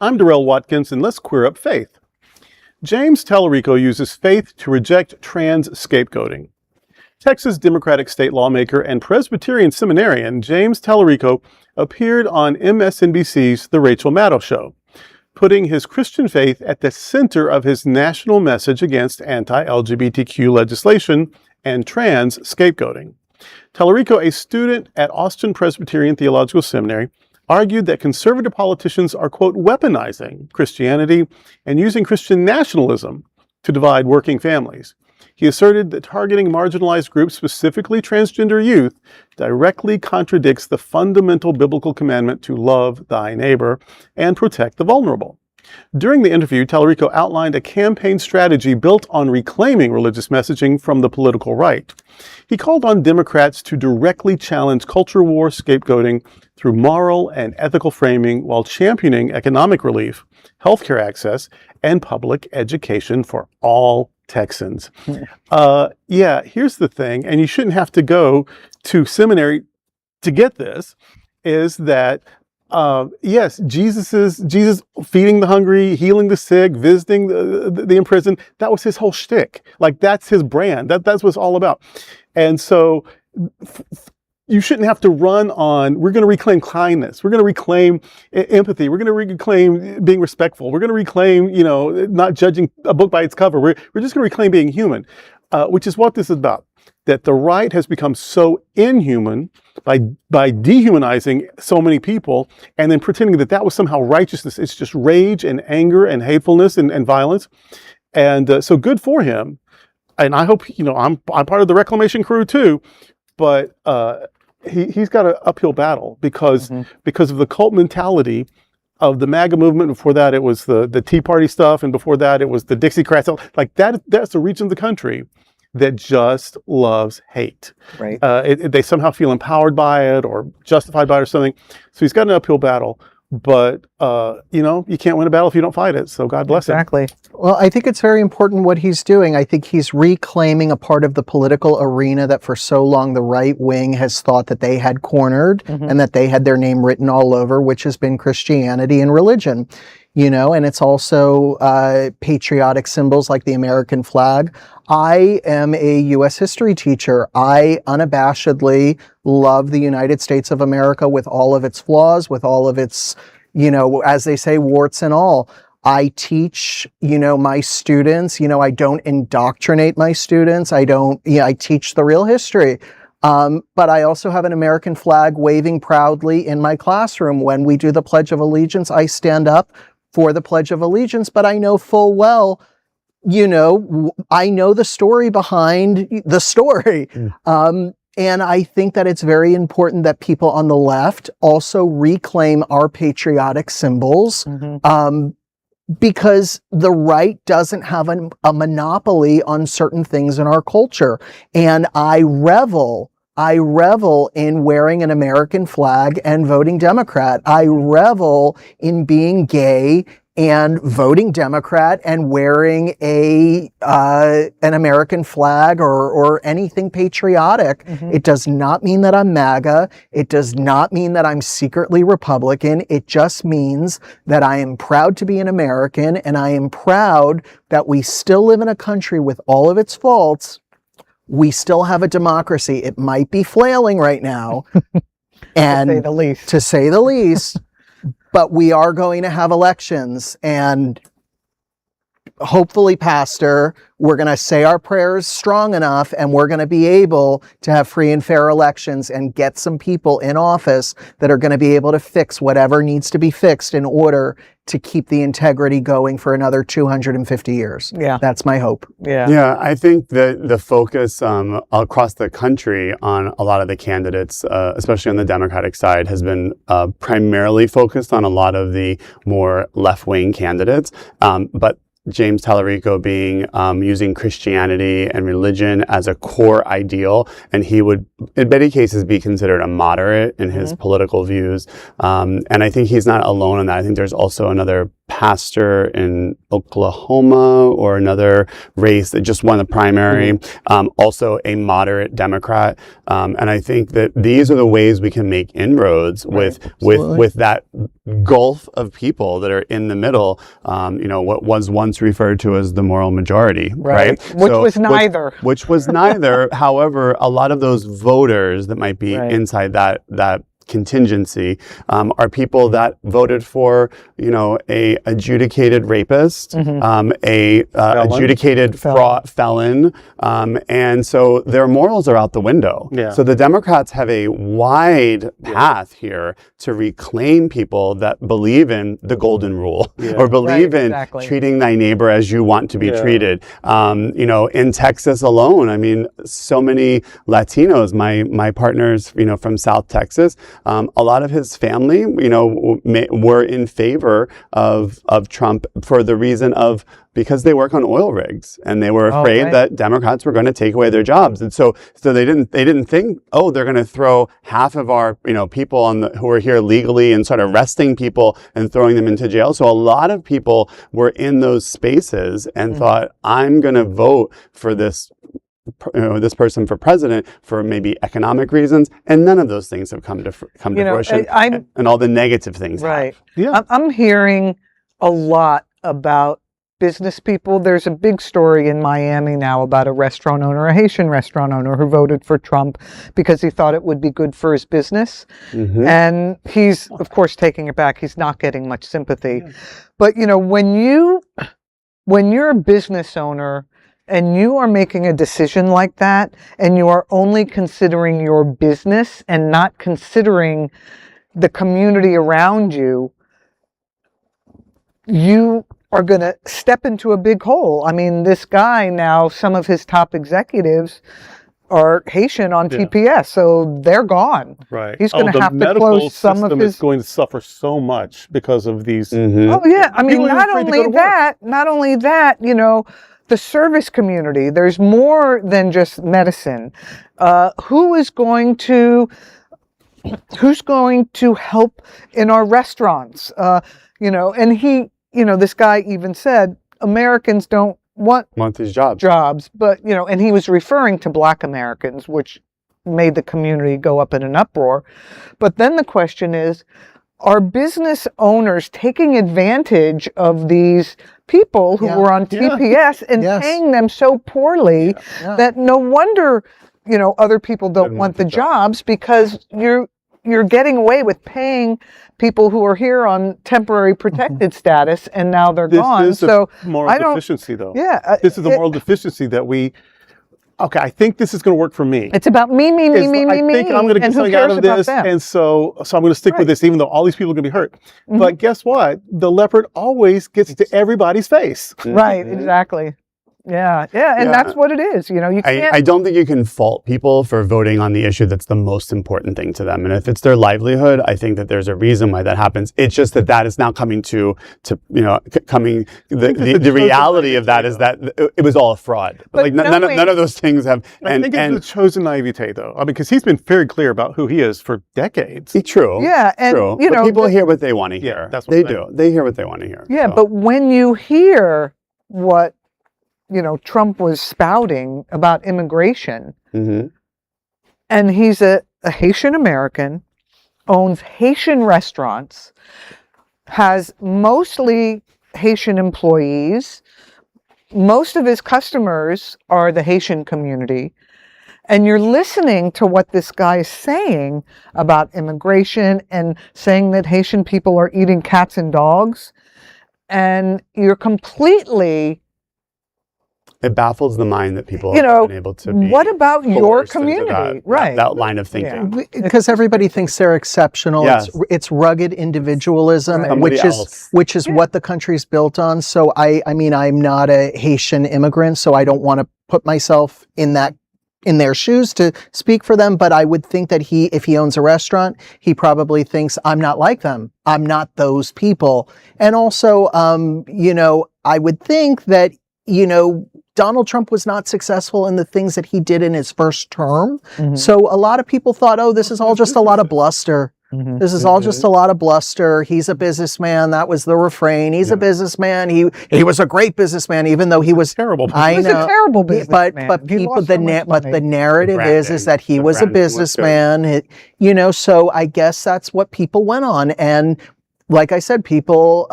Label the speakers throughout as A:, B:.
A: I'm Darrell Watkins, and let's queer up faith. James Talarico uses faith to reject trans scapegoating. Texas Democratic state lawmaker and Presbyterian seminarian James Talarico appeared on MSNBC's The Rachel Maddow Show, putting his Christian faith at the center of his national message against anti-LGBTQ legislation and trans scapegoating. Talarico, a student at Austin Presbyterian Theological Seminary, argued that conservative politicians are, quote, weaponizing Christianity and using Christian nationalism to divide working families. He asserted that targeting marginalized groups, specifically transgender youth, directly contradicts the fundamental biblical commandment to love thy neighbor and protect the vulnerable. During the interview, Talarico outlined a campaign strategy built on reclaiming religious messaging from the political right. He called on Democrats to directly challenge culture war scapegoating through moral and ethical framing while championing economic relief, healthcare access, and public education for all Texans. Here's the thing, and you shouldn't have to go to seminary to get this, is that yes, Jesus feeding the hungry, healing the sick, visiting the imprisoned. That was his whole shtick. Like, that's his brand. That's what it's all about. And so you shouldn't have to run on, we're going to reclaim kindness. We're going to reclaim empathy. We're going to reclaim being respectful. We're going to reclaim, not judging a book by its cover. We're just going to reclaim being human, which is what this is about. That the right has become so inhuman by dehumanizing so many people and then pretending that was somehow righteousness. It's just rage and anger and hatefulness and violence. And so good for him. And I hope, I'm part of the reclamation crew too, but he's got an uphill battle because of the cult mentality of the MAGA movement. Before that, it was the Tea Party stuff. And before that, it was the Dixiecrats. Like that's the region of the country that just loves hate.
B: Right.
A: They somehow feel empowered by it or justified by it or something. So he's got an uphill battle, but you can't win a battle if you don't fight it. So God bless him.
B: Exactly. Well, I think it's very important what he's doing. I think he's reclaiming a part of the political arena that for so long the right wing has thought that they had cornered and that they had their name written all over, which has been Christianity and religion. And it's also patriotic symbols like the American flag. I am a U.S. history teacher. I unabashedly love the United States of America with all of its flaws, with all of its, as they say, warts and all. I teach, my students, I don't indoctrinate my students. I teach the real history. But I also have an American flag waving proudly in my classroom. When we do the Pledge of Allegiance, I stand up for the Pledge of Allegiance, but I know full well, I know the story behind the story. And I think that it's very important that people on the left also reclaim our patriotic symbols, because the right doesn't have a monopoly on certain things in our culture. And I revel in wearing an American flag and voting Democrat. I revel in being gay and voting Democrat and wearing an American flag or anything patriotic. It does not mean that I'm MAGA. It does not mean that I'm secretly Republican. It just means that I am proud to be an American, and I am proud that we still live in a country with all of its faults. We still have a democracy. It might be flailing right now, and to say the least, but we are going to have elections, and hopefully, Pastor, we're going to say our prayers strong enough, and we're going to be able to have free and fair elections and get some people in office that are going to be able to fix whatever needs to be fixed in order to keep the integrity going for another 250 years. Yeah. That's my hope.
C: Yeah, I think that the focus across the country on a lot of the candidates, especially on the Democratic side, has been primarily focused on a lot of the more left-wing candidates. But James Talarico being using Christianity and religion as a core ideal, and he would, in many cases, be considered a moderate in his political views. And I think he's not alone in that. I think there's also another path pastor in Oklahoma, or another race that just won the primary, also a moderate Democrat. And I think that these are the ways we can make inroads with that gulf of people that are in the middle, what was once referred to as the moral majority, right?
D: Which was neither.
C: Which was neither. However, a lot of those voters that might be inside that contingency are people that voted for, a adjudicated rapist, adjudicated felon, and so their morals are out the window.
A: Yeah.
C: So the Democrats have a wide path here to reclaim people that believe in the golden rule or believe in treating thy neighbor as you want to be treated. In Texas alone, I mean, so many Latinos, my partners, from South Texas, a lot of his family, were in favor of Trump for the reason of because they work on oil rigs and they were afraid that Democrats were going to take away their jobs, and so they didn't think, they're going to throw half of our people who are here legally and start arresting people and throwing them into jail. So a lot of people were in those spaces and thought, I'm going to vote for this person for president for maybe economic reasons, and none of those things have come to fruition, and all the negative things have.
D: Yeah. I'm hearing a lot about business people. There's a big story in Miami now about a Haitian restaurant owner who voted for Trump because he thought it would be good for his business. And he's, of course, taking it back. He's not getting much sympathy. But, when you're a business owner and you are making a decision like that, and you are only considering your business and not considering the community around you, you are going to step into a big hole. I mean, this guy now, some of his top executives are Haitian on TPS, so they're gone.
A: Right.
D: He's going to have to close some of his.
A: Is going to suffer so much because of these.
D: Oh yeah, I mean, not only that, the service community. There's more than just medicine. Who's going to help in our restaurants? And he, this guy even said Americans don't want
C: these jobs.
D: But, and he was referring to Black Americans, which made the community go up in an uproar. But then the question is, are business owners taking advantage of these people who were on TPS and paying them so poorly that no wonder, other people don't want the jobs, because you're getting away with paying people who are here on temporary protected status, and now they're gone.
A: This is a moral deficiency, though.
D: Yeah.
A: This is a moral deficiency that I think this is going to work for me.
D: It's about me.
A: I think I'm going to get something out of this, and so I'm going to stick with this, even though all these people are going to be hurt. But guess what? The leopard always gets to everybody's face.
D: Right, exactly. Yeah, and that's what it is. You can't.
C: I don't think you can fault people for voting on the issue that's the most important thing to them. And if it's their livelihood, I think that there's a reason why that happens. It's just that is now coming the reality of that is that it was all a fraud. But none of those things have.
A: I think it's the chosen naivete, though. I mean, because he's been very clear about who he is for decades.
C: True.
D: Yeah, and
C: true. But people hear what they want to hear.
A: That's what
C: they do. They hear what they want to hear.
D: Yeah, but when you hear what Trump was spouting about immigration, and he's a Haitian American, owns Haitian restaurants, has mostly Haitian employees, most of his customers are the Haitian community, and you're listening to what this guy is saying about immigration and saying that Haitian people are eating cats and dogs, and you're completely...
C: It baffles the mind that people have been able to be.
D: What about your community?
C: That line of thinking.
B: Because everybody thinks they're exceptional.
C: Yes.
B: It's rugged individualism, which is what the country's built on. So I mean, I'm not a Haitian immigrant, so I don't want to put myself in their shoes to speak for them. But I would think that if he owns a restaurant, he probably thinks, I'm not like them. I'm not those people. And also, I would think that, Donald Trump was not successful in the things that he did in his first term. So a lot of people thought, this is all just a lot of bluster. This is all just a lot of bluster. He's a businessman. That was the refrain. He's a businessman. He was a great businessman, even though he was
A: terrible.
B: I
D: He was
B: know,
D: a terrible businessman.
B: but
D: He
B: people
D: lost so much
B: but
D: money.
B: the narrative is that he
C: The
B: was a
C: branding was good.
B: businessman. You know, so I guess that's what people went on. And like I said, people,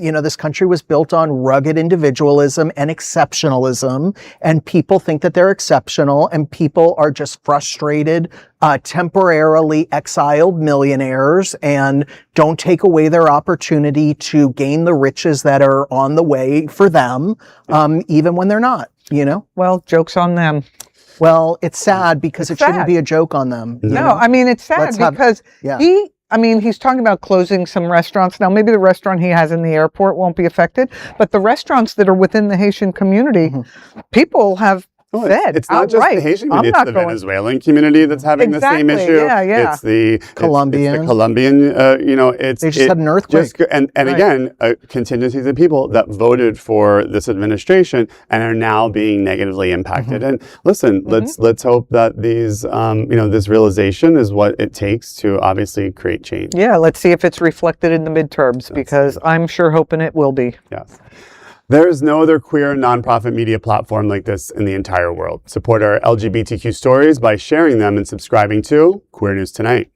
B: you know, this country was built on rugged individualism and exceptionalism, and people think that they're exceptional, and people are just frustrated, temporarily exiled millionaires, and don't take away their opportunity to gain the riches that are on the way for them, even when they're not, you know?
D: Well, joke's on them.
B: Well, it's sad because it shouldn't
D: sad.
B: be a joke on them. you
D: No,
B: know?
D: I mean, it's sad
B: Let's have-
D: because
B: yeah.
D: he's talking about closing some restaurants. Now, maybe the restaurant he has in the airport won't be affected, but the restaurants that are within the Haitian community, people have said
C: It's not just
D: outright,
C: the Haitian
D: I'm
C: community, it's
D: not
C: the
D: going.
C: Venezuelan community that's having the same
D: Exactly,
C: issue.
D: yeah.
C: It's the
B: Colombian.
C: It's the Colombian, you know, it's...
B: They just had an earthquake.
C: And again, contingencies of people that voted for this administration and are now being negatively impacted. And listen, let's hope that these, you know, this realization is what it takes to obviously create change.
D: Yeah, let's see if it's reflected in the midterms, because I'm sure hoping it will be.
C: Yes. There is no other queer nonprofit media platform like this in the entire world. Support our LGBTQ stories by sharing them and subscribing to Queer News Tonight.